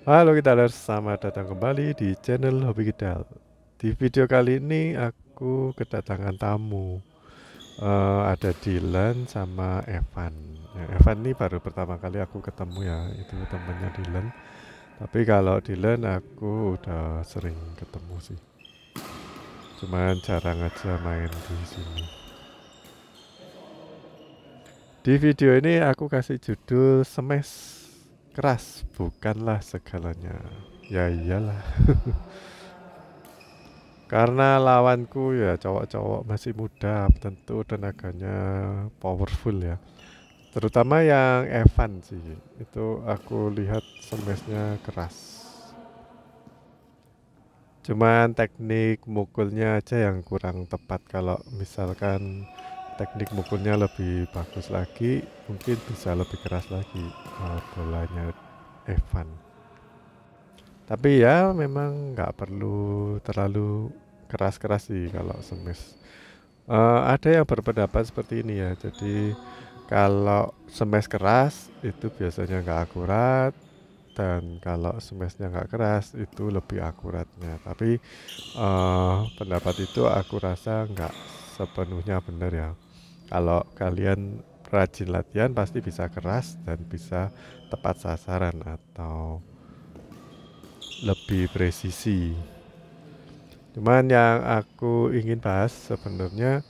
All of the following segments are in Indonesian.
Halo Kidalers, selamat datang kembali di channel Hobi Kidal. Di video kali ini aku kedatangan tamu. Ada Dylan sama Evan. Ya, Evan ini baru pertama kali aku ketemu ya, itu temennya Dylan. Tapi kalau Dylan aku udah sering ketemu sih. Cuman jarang aja main di sini. Di video ini aku kasih judul Smash Keras bukanlah segalanya. Ya iyalah. Karena lawanku ya cowok-cowok masih muda, tentu tenaganya powerful ya. Terutama yang Evan sih, itu aku lihat smashnya keras. Cuman teknik mukulnya aja yang kurang tepat. Kalau misalkan teknik mukulnya lebih bagus lagi, mungkin bisa lebih keras lagi bolanya Evan. Tapi ya memang nggak perlu terlalu keras-keras sih kalau smash. Ada yang berpendapat seperti ini ya. Jadi kalau smash keras itu biasanya nggak akurat, dan kalau smashnya nggak keras itu lebih akuratnya. Tapi pendapat itu aku rasa nggak sepenuhnya benar ya. Kalau kalian rajin latihan pasti bisa keras dan bisa tepat sasaran atau lebih presisi. Cuman yang aku ingin bahas sebenarnya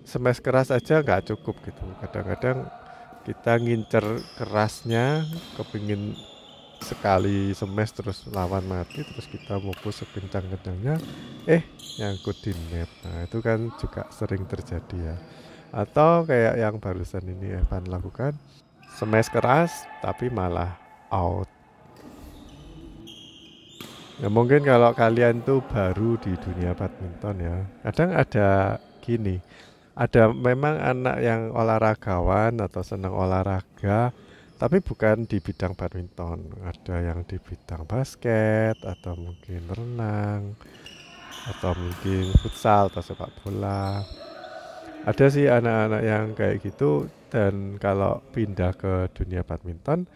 smash keras aja nggak cukup gitu. Kadang-kadang kita ngincer kerasnya, kepingin sekali smash terus lawan mati, terus kita mukul sekencang-kencangnya, nyangkut di net. Nah itu kan juga sering terjadi ya. Atau kayak yang barusan ini Evan lakukan, smash keras tapi malah out. Ya mungkin kalau kalian tuh baru di dunia badminton ya, kadang ada gini, ada memang anak yang olahragawan atau senang olahraga, tapi bukan di bidang badminton. Ada yang di bidang basket, atau mungkin renang, atau mungkin futsal atau sepak bola. Ada sih anak-anak yang kayak gitu, dan kalau pindah ke dunia badminton,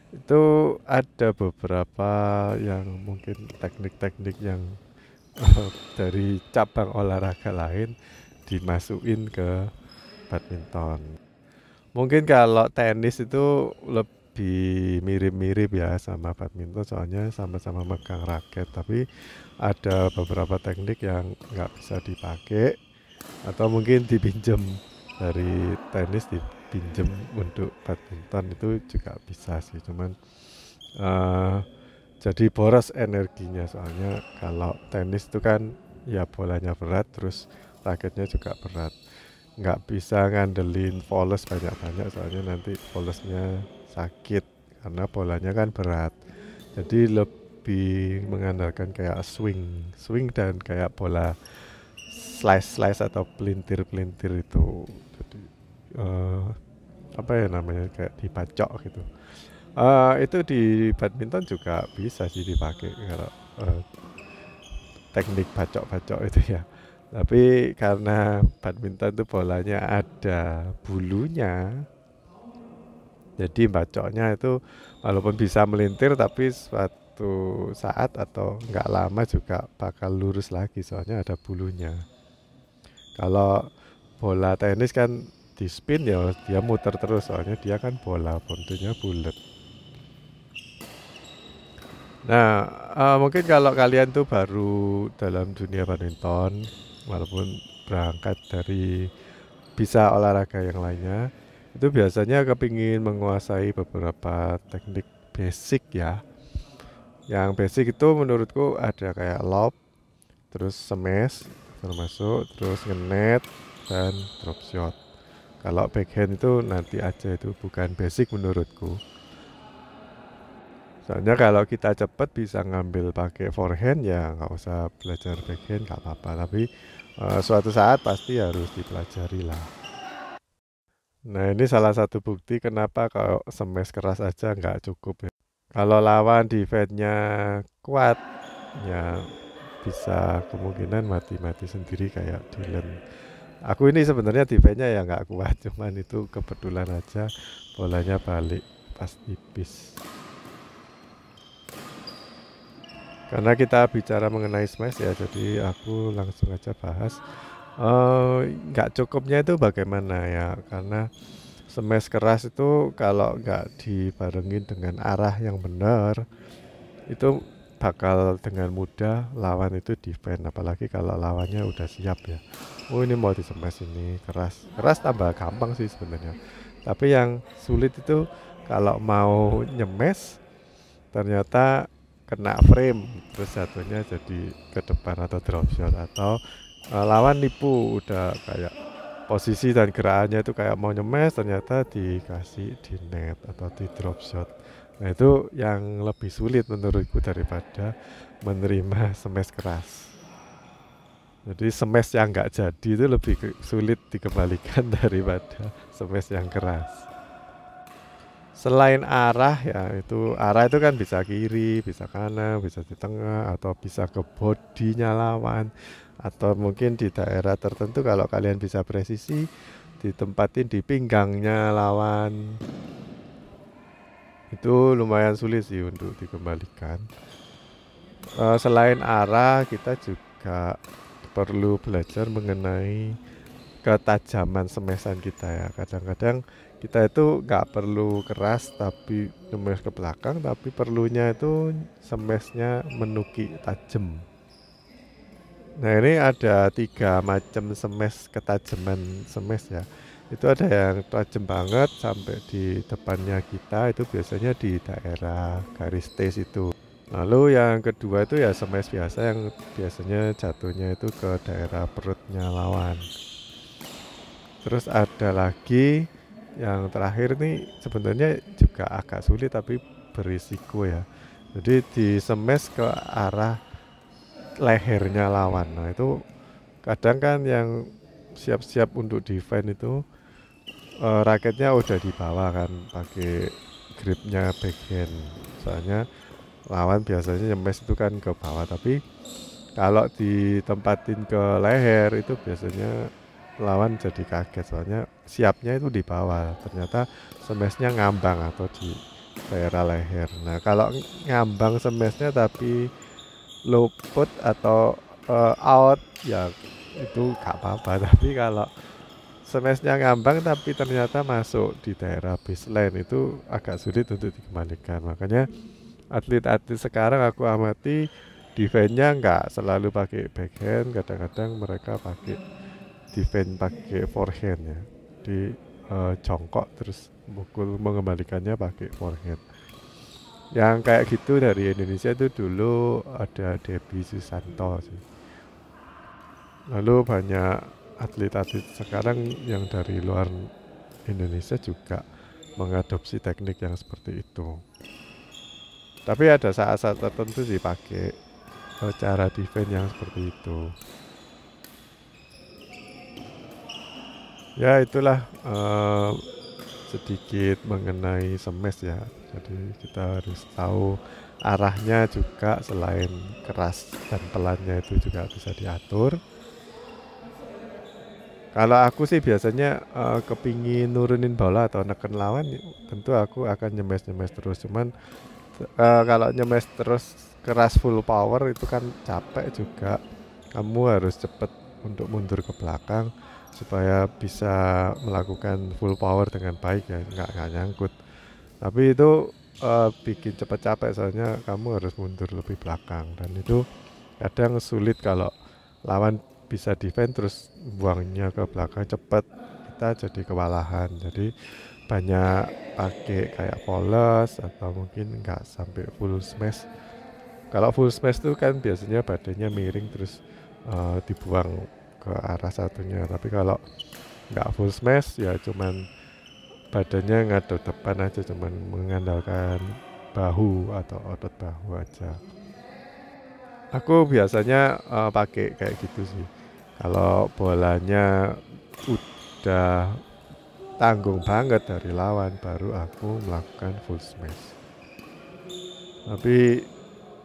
itu ada beberapa yang mungkin teknik-teknik yang dari cabang olahraga lain dimasukin ke badminton. Mungkin kalau tenis itu lebih mirip-mirip ya sama badminton, soalnya sama-sama megang raket, tapi ada beberapa teknik yang nggak bisa dipakai atau mungkin dipinjem dari tenis, dipinjem untuk badminton, itu juga bisa sih. Cuman uh, jadi boros energinya, soalnya kalau tenis itu kan ya bolanya berat, terus raketnya juga berat, nggak bisa ngandelin volley banyak-banyak, soalnya nanti volleynya sakit karena bolanya kan berat. Jadi lebih mengandalkan kayak swing dan kayak bola slice atau pelintir itu. Jadi uh, apa ya namanya, kayak dibacok gitu. Itu di badminton juga bisa sih dipakai kalau teknik bacok-bacok itu ya. Tapi karena badminton itu bolanya ada bulunya, jadi bacoknya itu walaupun bisa melintir, tapi suatu saat atau nggak lama juga bakal lurus lagi, soalnya ada bulunya. Kalau bola tenis kan di spin ya dia muter terus, soalnya dia kan bola, bontunya bulat. Nah, mungkin kalau kalian tuh baru dalam dunia badminton, walaupun berangkat dari bisa olahraga yang lainnya, itu biasanya kepingin menguasai beberapa teknik basic ya. Yang basic itu menurutku ada kayak lob, terus smash, termasuk terus ngenet dan drop shot. Kalau backhand itu nanti aja, itu bukan basic menurutku. Soalnya kalau kita cepet bisa ngambil pakai forehand, ya nggak usah belajar backhand, nggak apa-apa. Tapi suatu saat pasti harus dipelajari lah. Nah ini salah satu bukti kenapa kalau smash keras aja nggak cukup ya. Kalau lawan defense-nya kuat, ya bisa kemungkinan mati-mati sendiri kayak Dylan. Aku ini sebenarnya defense-nya ya nggak kuat, cuman itu kebetulan aja bolanya balik pas tipis. Karena kita bicara mengenai smash ya, jadi aku langsung aja bahas. Nggak cukupnya itu bagaimana ya? Karena smash keras itu kalau nggak dibarengin dengan arah yang benar, itu bakal dengan mudah lawan itu defend. Apalagi kalau lawannya udah siap ya. Oh ini mau di smash ini keras, keras tambah gampang sih sebenarnya. Tapi yang sulit itu kalau mau nyemes ternyata kena frame terus jatuhnya jadi ke depan atau drop shot atau lawan nipu udah kayak posisi dan gerakannya itu kayak mau nyemes ternyata dikasih di net atau di drop shot. Nah itu yang lebih sulit menurutku daripada menerima smash keras. Jadi smash yang nggak jadi itu lebih sulit dikembalikan daripada smash yang keras. Selain arah ya itu arah itu kan bisa kiri, bisa kanan, bisa di tengah atau bisa ke bodinya lawan atau mungkin di daerah tertentu kalau kalian bisa presisi ditempatin di pinggangnya lawan. Itu lumayan sulit sih untuk dikembalikan. Selain arah kita juga perlu belajar mengenai ketajaman semesan kita ya. Kadang-kadang kita itu nggak perlu keras tapi ngemes ke belakang, tapi perlunya itu semesnya menuki tajam. Nah ini ada 3 macam semes, ketajaman semes ya. Itu ada yang tajam banget sampai di depannya kita, itu biasanya di daerah garis T itu. Lalu yang kedua itu ya semes biasa yang biasanya jatuhnya itu ke daerah perutnya lawan. Terus ada lagi yang terakhir nih sebenarnya juga agak sulit tapi berisiko ya. Jadi di smash ke arah lehernya lawan. Nah itu kadang kan yang siap-siap untuk defend itu raketnya udah di bawah kan pakai gripnya backhand. Soalnya lawan biasanya nyemes itu kan ke bawah, tapi kalau ditempatin ke leher itu biasanya lawan jadi kaget soalnya siapnya itu di bawah, ternyata smashnya ngambang atau di daerah leher. Nah kalau ngambang smashnya tapi luput atau out ya itu gak apa-apa tapi kalau smashnya ngambang tapi ternyata masuk di daerah baseline itu agak sulit untuk dikembalikan. Makanya atlet-atlet sekarang aku amati defense-nya nggak selalu pakai backhand, kadang-kadang mereka pakai defense pakai forehand ya, di jongkok terus mukul mengembalikannya pakai forehand. Yang kayak gitu dari Indonesia itu dulu ada Debbie Susanto sih. Lalu banyak atlet-atlet sekarang yang dari luar Indonesia juga mengadopsi teknik yang seperti itu. Tapi ada saat-saat tertentu sih pakai cara defense yang seperti itu. Ya itulah sedikit mengenai smash ya. Jadi kita harus tahu arahnya juga, selain keras dan pelannya itu juga bisa diatur. Kalau aku sih biasanya kepingin nurunin bola atau neken lawan, tentu aku akan nyemes terus. Cuman kalau nyemes terus keras full power itu kan capek juga. Kamu harus cepet untuk mundur ke belakang supaya bisa melakukan full power dengan baik ya, nggak nyangkut. Tapi itu bikin cepet capek soalnya kamu harus mundur lebih belakang dan itu kadang sulit kalau lawan bisa defend terus buangnya ke belakang cepet, kita jadi kewalahan. Jadi banyak pakai kayak poles atau mungkin nggak sampai full smash. Kalau full smash itu kan biasanya badannya miring terus dibuang ke arah satunya. Tapi kalau nggak full smash ya cuman badannya ngadep depan aja, cuman mengandalkan bahu atau otot bahu aja. Aku biasanya pakai kayak gitu sih. Kalau bolanya udah tanggung banget dari lawan baru aku melakukan full smash. Tapi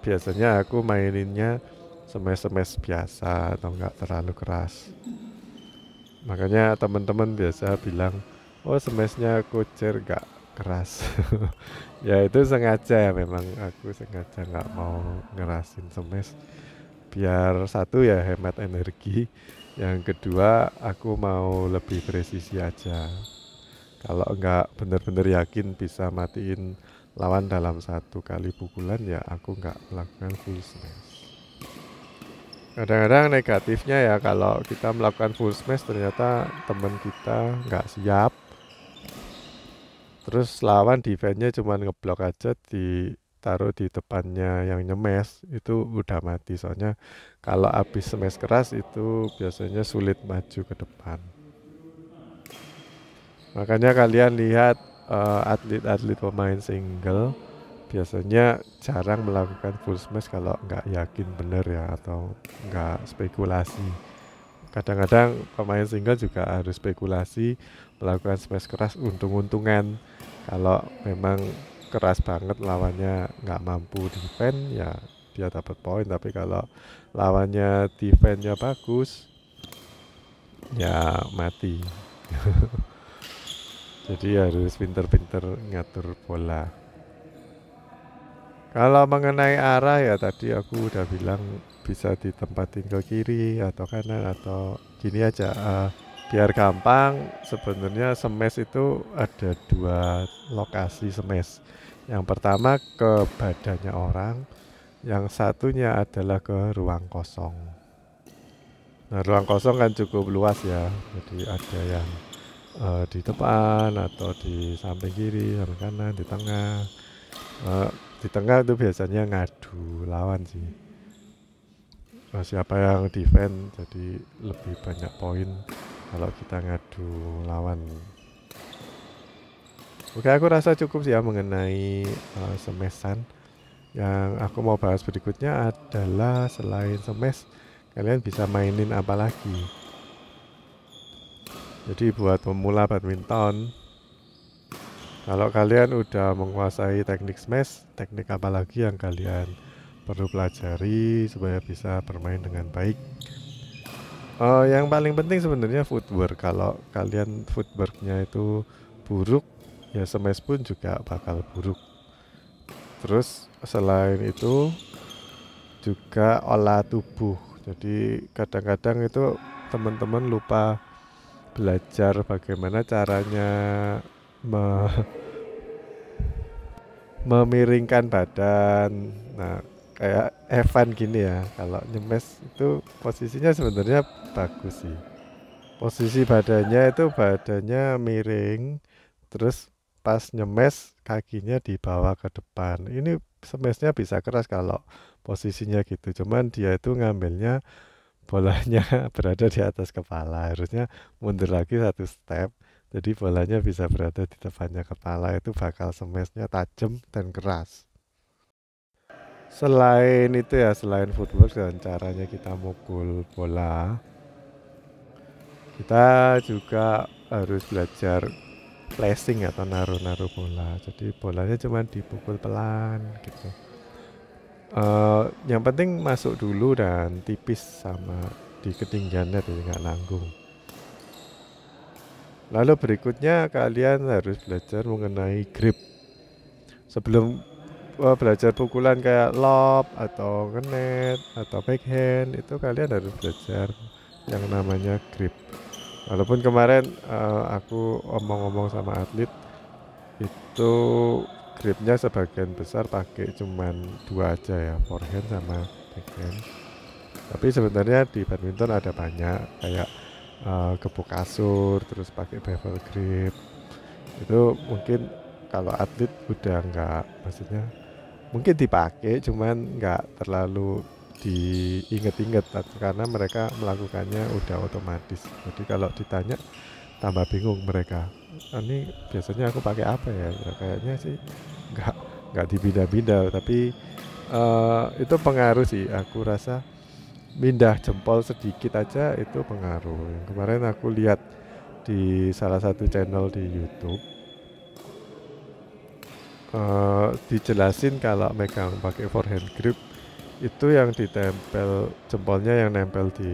biasanya aku maininnya smash biasa atau enggak terlalu keras. Makanya teman-teman biasa bilang, oh smashnya kucer, enggak keras. Ya itu sengaja, memang aku sengaja nggak mau ngerasin smash, biar satu ya hemat energi, yang kedua aku mau lebih presisi aja. Kalau nggak bener-bener yakin bisa matiin lawan dalam satu kali pukulan, ya aku nggak melakukan full smash. Kadang-kadang negatifnya ya kalau kita melakukan full smash ternyata temen kita nggak siap, terus lawan defense-nya cuma ngeblok aja, ditaruh di depannya yang nyemes, itu udah mati. Soalnya kalau habis smash keras itu biasanya sulit maju ke depan. Makanya kalian lihat atlet-atlet pemain single biasanya jarang melakukan full smash kalau nggak yakin bener ya, atau nggak spekulasi. Kadang-kadang pemain single juga harus spekulasi melakukan smash keras untung-untungan. Kalau memang keras banget lawannya nggak mampu defend, ya dia dapat poin. Tapi kalau lawannya defense-nya bagus, ya mati. Jadi harus pinter-pinter ngatur bola. Kalau mengenai arah ya tadi aku udah bilang bisa ditempatin ke kiri atau kanan atau gini aja. Biar gampang, sebenarnya smash itu ada dua lokasi smash. Yang pertama ke badannya orang, yang satunya adalah ke ruang kosong. Nah, ruang kosong kan cukup luas ya, jadi ada yang di depan atau di samping kiri, samping kanan, di tengah. Di tengah itu biasanya ngadu lawan sih. Siapa yang defend jadi lebih banyak poin kalau kita ngadu lawan. Oke, aku rasa cukup sih ya mengenai smashan. Yang aku mau bahas berikutnya adalah selain smash, kalian bisa mainin apa lagi. Jadi buat pemula badminton, kalau kalian udah menguasai teknik smash, teknik apa lagi yang kalian perlu pelajari supaya bisa bermain dengan baik? Yang paling penting sebenarnya footwork. Kalau kalian footworknya itu buruk, ya smash pun juga bakal buruk. Terus selain itu juga olah tubuh. Jadi kadang-kadang itu teman-teman lupa belajar bagaimana caranya memiringkan badan. Nah, kayak Evan gini ya, kalau nyemes itu posisinya sebenarnya bagus sih. Posisi badannya miring, terus pas nyemes kakinya dibawa ke depan. Ini smashnya bisa keras kalau posisinya gitu. Cuman dia itu ngambilnya bolanya berada di atas kepala. Harusnya mundur lagi satu step. Jadi bolanya bisa berada di depannya kepala, itu bakal smashnya tajam dan keras. Selain itu ya, selain footwork dan caranya kita mukul bola, kita juga harus belajar flashing atau naruh-naruh bola. Jadi bolanya cuma dipukul pelan gitu. Yang penting masuk dulu dan tipis sama di ketinggiannya, jadi nggak nanggung. Lalu berikutnya kalian harus belajar mengenai grip. Sebelum belajar pukulan kayak lob atau ngenet atau backhand, itu kalian harus belajar yang namanya grip. Walaupun kemarin aku omong-omong sama atlet, itu gripnya sebagian besar pakai cuman dua aja ya, forehand sama backhand. Tapi sebenarnya di badminton ada banyak kayak gebuk kasur, terus pakai bevel grip. Itu mungkin kalau atlet udah nggak, maksudnya mungkin dipakai cuman nggak terlalu diinget-inget karena mereka melakukannya udah otomatis. Jadi kalau ditanya tambah bingung mereka. Ini biasanya aku pakai apa ya? Ya kayaknya sih nggak nggak dibida-bida, tapi itu pengaruh sih. Aku rasa pindah jempol sedikit aja itu pengaruh. Yang kemarin aku lihat di salah satu channel di YouTube, dijelasin kalau megang pakai forehand grip itu yang ditempel jempolnya, yang nempel di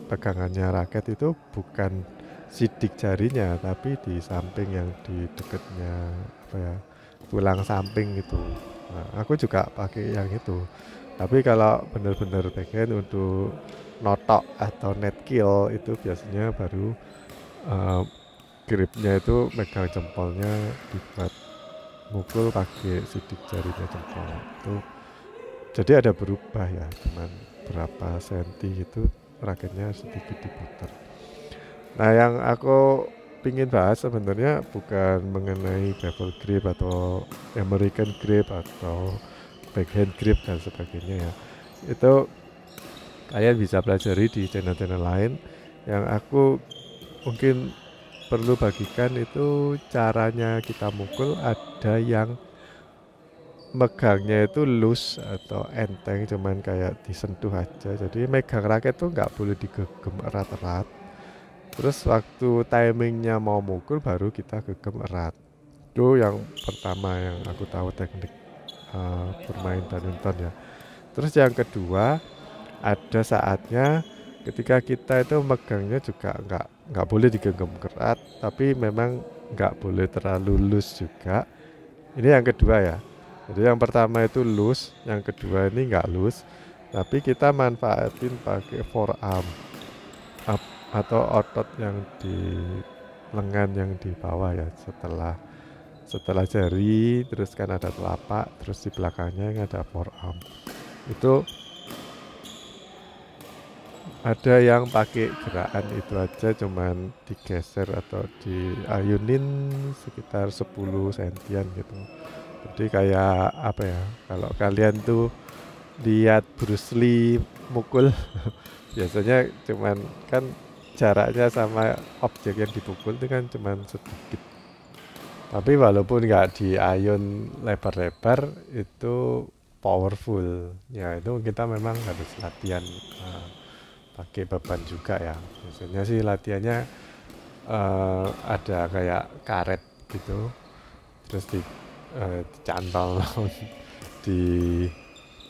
pegangannya raket itu bukan sidik jarinya, tapi di samping yang di dekatnya apa ya, tulang samping itu. Nah, aku juga pakai yang itu. Tapi kalau benar-benar backhand untuk notok atau net kill itu biasanya baru uh, gripnya itu megang jempolnya dibuat mukul pakai sidik jarinya jempol itu. Jadi ada berubah ya, cuman berapa senti gitu raketnya sedikit diputar. Nah, yang aku pingin bahas sebenarnya bukan mengenai bevel grip atau American grip atau backhand grip dan sebagainya ya. Itu kalian bisa pelajari di channel-channel lain. Yang aku mungkin perlu bagikan itu caranya kita mukul, ada yang megangnya itu loose atau enteng, cuman kayak disentuh aja. Jadi megang raket tuh nggak boleh digegem erat-erat. Terus waktu timingnya mau mukul baru kita gegem erat. Itu yang pertama yang aku tahu teknik bermain badminton ya. Terus yang kedua, ada saatnya ketika kita itu megangnya juga nggak boleh digenggam kerat, tapi memang nggak boleh terlalu loose juga. Ini yang kedua ya. Jadi yang pertama itu loose, yang kedua ini nggak loose, tapi kita manfaatin pakai forearm atau otot yang di lengan yang di bawah ya, setelah jari, terus kan ada telapak, terus di belakangnya yang ada forearm. Itu ada yang pakai gerakan itu aja, cuman digeser atau diayunin sekitar 10 sentian gitu. Jadi kayak apa ya, kalau kalian tuh lihat Bruce Lee mukul biasanya cuman kan jaraknya sama objek yang dipukul itu kan cuman sedikit. Tapi walaupun nggak diayun lebar-lebar itu powerful. Ya itu kita memang harus latihan pakai beban juga ya. Biasanya sih latihannya ada kayak karet gitu, terus dicantol di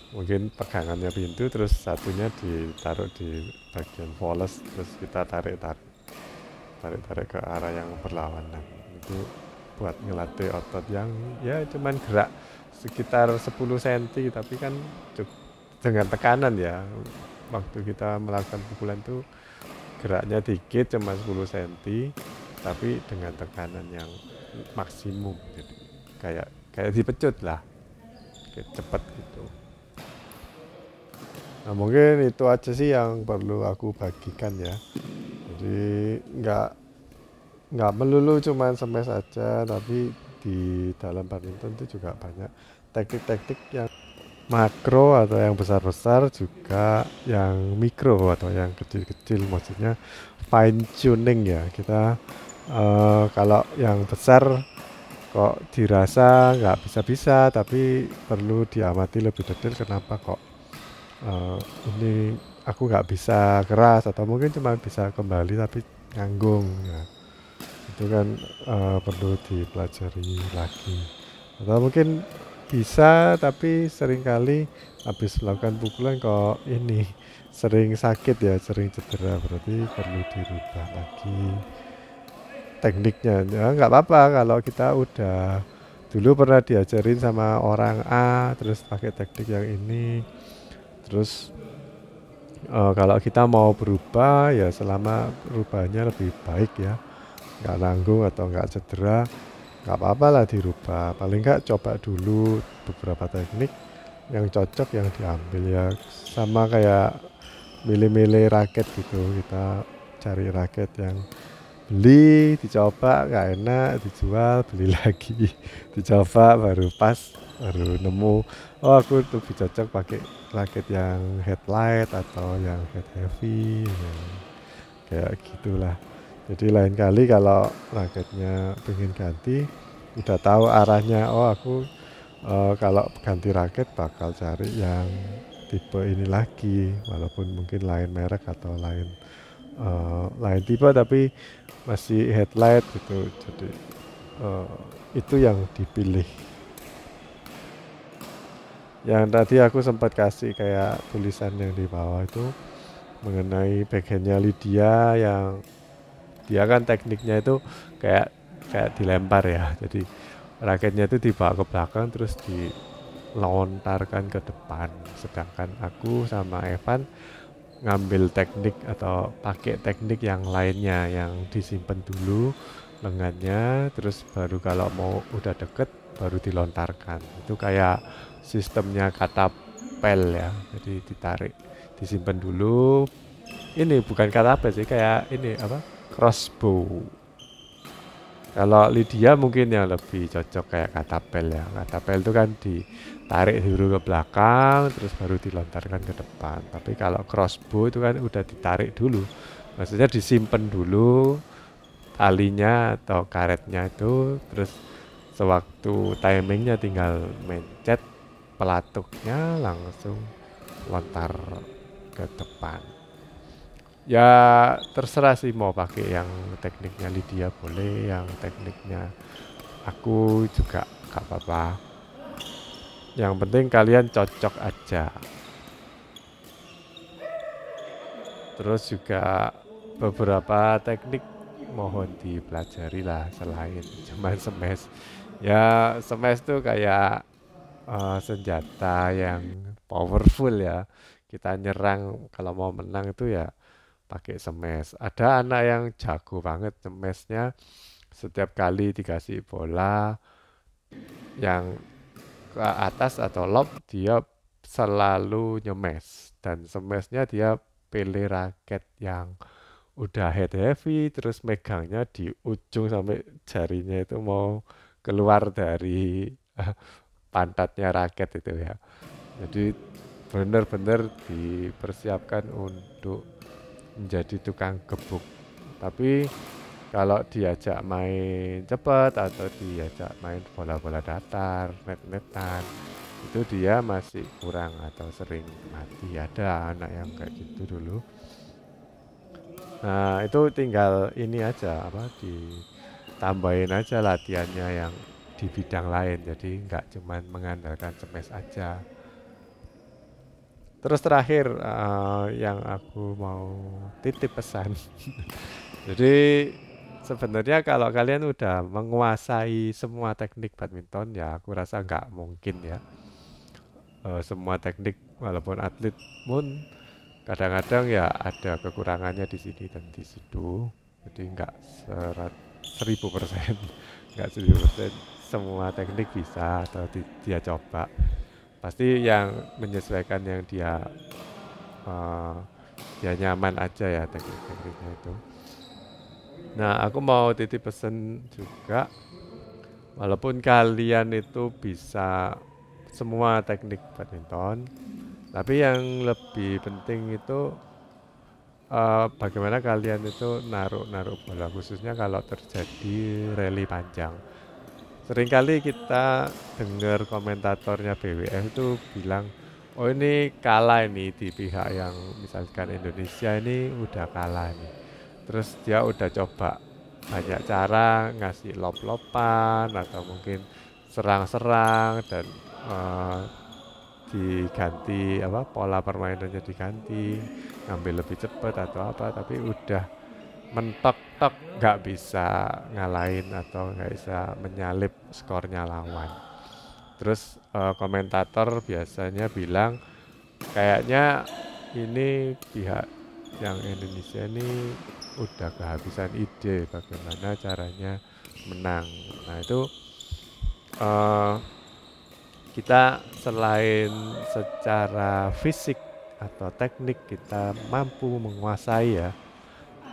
mungkin pegangannya pintu, terus satunya ditaruh di bagian voles, terus kita tarik ke arah yang berlawanan. Itu buat ngelatih otot yang ya cuman gerak sekitar 10 cm, tapi kan dengan tekanan ya. Waktu kita melakukan pukulan tuh geraknya dikit, cuma 10 cm, tapi dengan tekanan yang maksimum. Jadi kayak dipecut lah, kayak cepet gitu. Nah, mungkin itu aja sih yang perlu aku bagikan ya. Jadi nggak melulu cuma smash aja, tapi di dalam badminton itu juga banyak teknik-teknik yang makro atau yang besar-besar, juga yang mikro atau yang kecil-kecil, maksudnya fine tuning ya. Kita kalau yang besar kok dirasa nggak bisa-bisa, tapi perlu diamati lebih detail, kenapa kok ini aku nggak bisa keras, atau mungkin cuma bisa kembali tapi nganggung ya. Itu kan perlu dipelajari lagi. Atau mungkin bisa tapi seringkali habis melakukan pukulan kok ini sering sakit ya, sering cedera, berarti perlu dirubah lagi tekniknya. Ya nggak apa-apa kalau kita udah dulu pernah diajarin sama orang A terus pakai teknik yang ini, terus kalau kita mau berubah ya selama perubahannya lebih baik ya, nggak nanggung atau nggak cedera, nggak apa-apa lah dirubah. Paling nggak coba dulu beberapa teknik yang cocok yang diambil ya, sama kayak milih-milih raket gitu. Kita cari raket yang beli, dicoba nggak enak, dijual, beli lagi, dicoba baru pas, baru nemu oh aku lebih cocok pakai raket yang headlight atau yang head heavy ya, kayak gitulah. Jadi lain kali kalau raketnya pengen ganti, udah tahu arahnya, oh aku kalau ganti raket bakal cari yang tipe ini lagi, walaupun mungkin lain merek atau lain tipe, tapi masih headlight gitu. Jadi itu yang dipilih. Yang tadi aku sempat kasih kayak tulisan yang di bawah itu mengenai backhandnya Lydia yang Dia kan tekniknya itu kayak kayak dilempar ya. Jadi raketnya itu dibawa ke belakang terus dilontarkan ke depan. Sedangkan aku sama Evan ngambil teknik atau pakai teknik yang lainnya yang disimpan dulu lengannya, terus baru kalau mau udah deket baru dilontarkan. Itu kayak sistemnya katapel ya. Jadi ditarik, disimpan dulu. Ini bukan katapel sih, kayak ini apa? Crossbow. Kalau Lydia mungkin yang lebih cocok kayak katapel ya. Katapel itu kan ditarik dulu ke belakang, terus baru dilontarkan ke depan. Tapi kalau crossbow itu kan udah ditarik dulu. Maksudnya disimpan dulu talinya atau karetnya itu, terus sewaktu timingnya tinggal mencet pelatuknya langsung lontar ke depan. Ya terserah sih mau pakai yang tekniknya Lydia boleh, yang tekniknya aku juga gak apa-apa. Yang penting kalian cocok aja. Terus juga beberapa teknik mohon dipelajari lah selain cuman smash. Ya smash tuh kayak senjata yang powerful ya. Kita nyerang kalau mau menang itu ya pakai smash. Ada anak yang jago banget smashnya, setiap kali dikasih bola yang ke atas atau lob dia selalu nyemes, dan smashnya dia pilih raket yang udah head heavy terus megangnya di ujung sampai jarinya itu mau keluar dari pantatnya raket itu ya. Jadi benar-benar dipersiapkan untuk menjadi tukang gebuk. Tapi kalau diajak main cepat atau diajak main bola-bola datar, net-netan, itu dia masih kurang atau sering mati. Ada anak yang kayak gitu dulu. Nah, itu tinggal ini aja apa ditambahin aja latihannya yang di bidang lain. Jadi nggak cuman mengandalkan smash aja. Terus terakhir yang aku mau titip pesan. Jadi sebenarnya kalau kalian udah menguasai semua teknik badminton ya aku rasa nggak mungkin ya. Semua teknik walaupun atlet pun kadang-kadang ya ada kekurangannya di sini dan di situ. Jadi nggak 1000%, nggak 1000% semua teknik bisa atau dia coba. Pasti yang menyesuaikan yang uh, dia nyaman aja ya teknik-tekniknya itu. Nah, aku mau titip pesan juga, walaupun kalian itu bisa semua teknik badminton, tapi yang lebih penting itu bagaimana kalian itu naruh bola, khususnya kalau terjadi rally panjang. Seringkali kita dengar komentatornya BWF itu bilang, oh ini kalah ini di pihak yang misalkan Indonesia ini udah kalah nih. Terus dia udah coba banyak cara ngasih lop-lopan atau mungkin serang-serang dan diganti apa pola permainannya diganti, ngambil lebih cepat atau apa, tapi udah mentok-tok nggak bisa ngalahin atau nggak bisa menyalip skornya lawan. Terus komentator biasanya bilang kayaknya ini pihak yang Indonesia ini udah kehabisan ide bagaimana caranya menang. Nah itu kita selain secara fisik atau teknik kita mampu menguasai ya,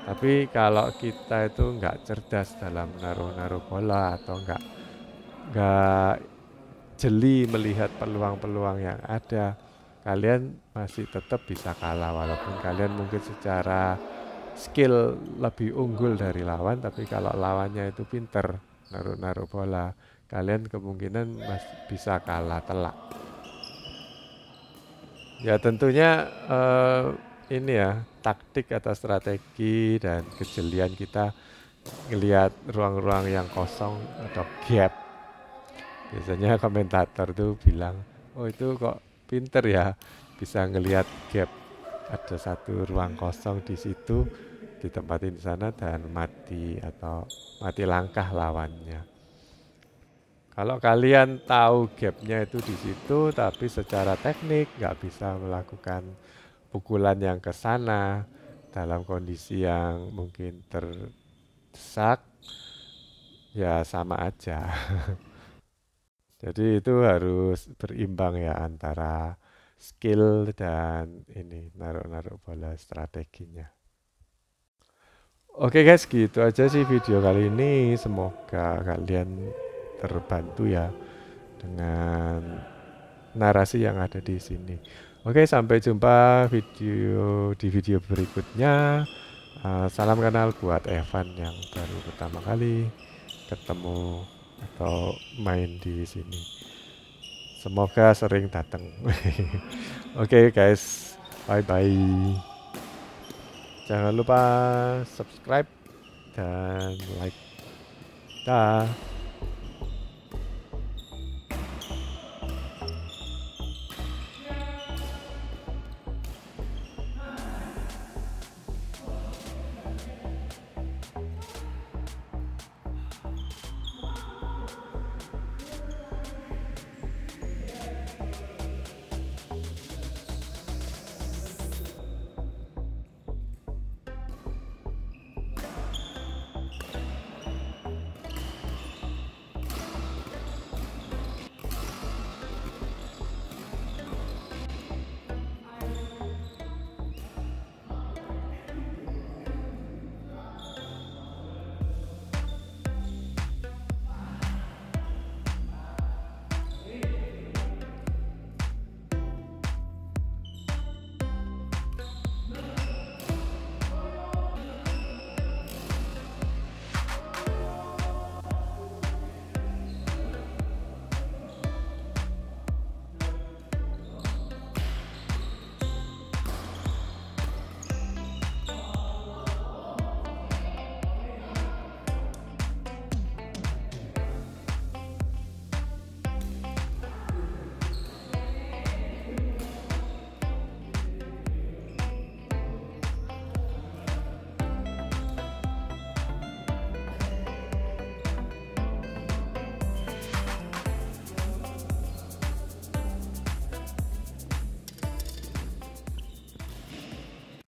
tapi kalau kita itu nggak cerdas dalam naruh-naruh bola atau nggak jeli melihat peluang-peluang yang ada, kalian masih tetap bisa kalah walaupun kalian mungkin secara skill lebih unggul dari lawan, tapi kalau lawannya itu pinter naruh-naruh bola, kalian kemungkinan masih bisa kalah telak. Ya tentunya ini ya taktik atau strategi dan kejelian kita ngelihat ruang-ruang yang kosong atau gap. Biasanya komentator tuh bilang, oh itu kok pinter ya bisa ngelihat gap, ada satu ruang kosong di situ, ditempatin di sana dan mati atau mati langkah lawannya. Kalau kalian tahu gapnya itu di situ, tapi secara teknik nggak bisa melakukan pukulan yang ke sana dalam kondisi yang mungkin terdesak, ya sama aja. Jadi itu harus berimbang ya antara skill dan ini naruh-naruh bola strateginya. Oke guys, gitu aja sih video kali ini. Semoga kalian terbantu ya dengan narasi yang ada di sini. Oke, sampai jumpa di video berikutnya. Salam kenal buat Evan yang baru pertama kali ketemu atau main di sini. Semoga sering datang. Oke guys, bye bye. Jangan lupa subscribe dan like. Dah.